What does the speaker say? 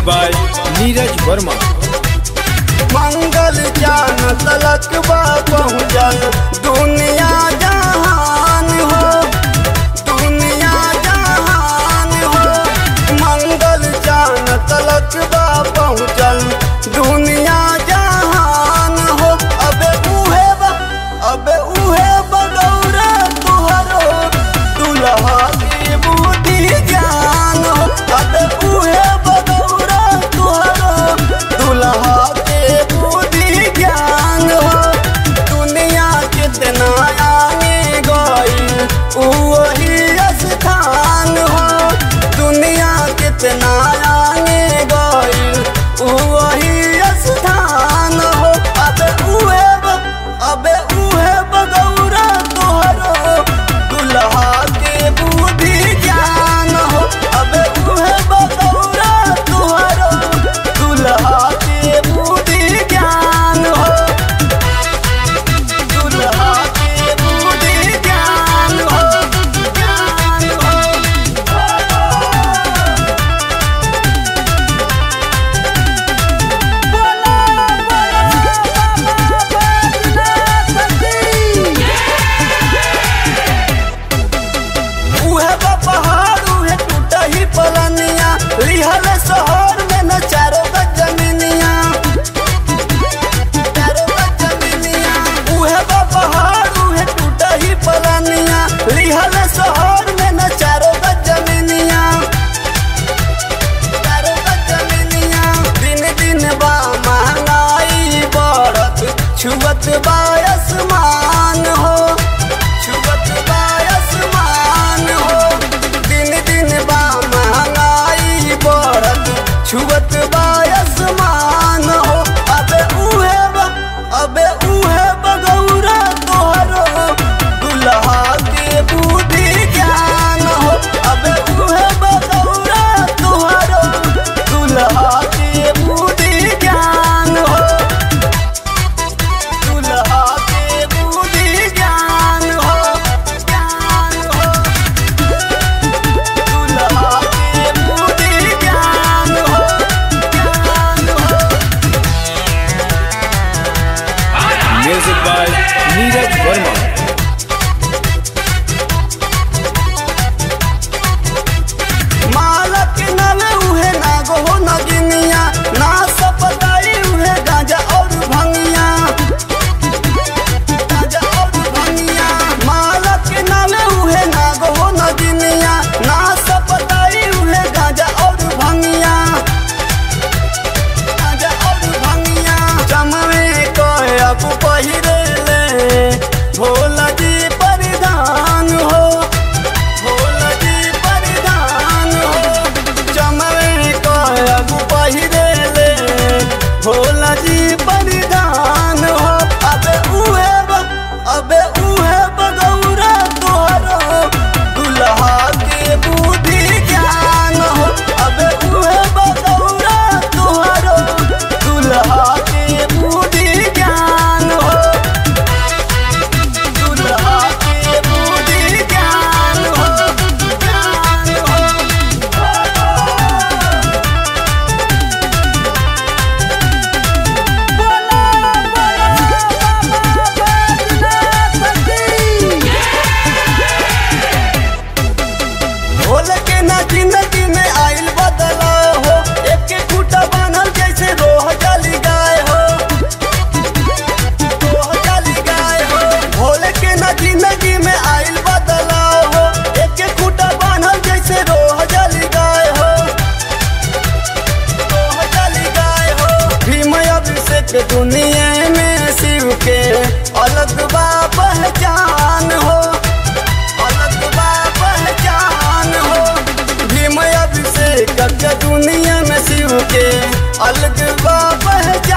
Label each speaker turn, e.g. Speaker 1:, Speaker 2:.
Speaker 1: Music by Neeraj Verma.
Speaker 2: मंगल जान तलक बा पहुँचल दुनिया जहान हो, दुनिया जहान हो। मंगल जान तलक बा पहुँचल दुनिया जहान हो। अबे उहे बगौरा तुहरो दुल्हा की बुद्धि ज्ञान हो। अबे उहे बगौरा तुहरो दुल्हा आगे गई वही स्थान हो, दुनिया कितना आगे गई वही स्थान हो। अबे उहे बगौरा तोहरो दुल्हा के बुद्धि ज्ञान हो। अबे उहे बगौरा तोहरो दुल्हा के बुद्धि ज्ञान हो। लिहल शहर में न चारों जमीनिया, उहे पहाड़ उहे टूटा ही पलानिया। लिहल शहर में न चारों जमीनिया, दिन दिन बा महंगाई बढ़त छुअत बा आसमान हो, छुअत बा आसमान हो। दिन दिन बा महंगाई बढ़त छुअत बा आसमान हो। अबे उहे बगौरा तोहरो दुल्हा के बुद्धि ज्ञान हो। अबे उहे बगौरा तोहरो दुल्हा के बुद्धि ज्ञान हो, दुल्हा के बुद्धि ज्ञान हो, ज्ञान हो। दुल्हा के बुद्धि ज्ञान हो, ज्ञान हो।
Speaker 1: Music by Neeraj Verma.
Speaker 2: मालक नवे उहे नागो हो नगिनिया, ना सपताई उहे गांजा और भंगिया, गांजा और भंगिया। मालक नवे उहे नागो हो नगिनिया, ना सपताई उहे गांजा और भंगिया, गांजा और भंगिया। चमवे कहे अब पहिरे ले भोला जी परिधान हो, भोला जी परिधान हो। चमवे कहे अब पहिरे ले भोला जी परिधान हो। अबे उहे बगौरा तोहरो दुल्हा के बुद्धि ज्ञान हो। अबे उहे बगौरा तोहरो दुल्हा के बुद्धि ज्ञान हो, दुल्हा के बुद्धि ज्ञान हो, ज्ञान हो। भोले के ना जिंदगी में आइल बदलाव हो, एक खूटा बांधल जैसे रोह जाली गाय हो, रोह जाली गाय हो। भोले के ना जिंदगी में आइल बदलाव हो, एक खूटा बांधल जैसे रोह जाली गाय हो, रोह जाली गाय हो। भीम अभिषेक दुनिया में शिव के अलग बा पहचान हो, अलग बा पहचान हो। भीम अभिषेक दुनिया में शिव के अलग बा पहचान।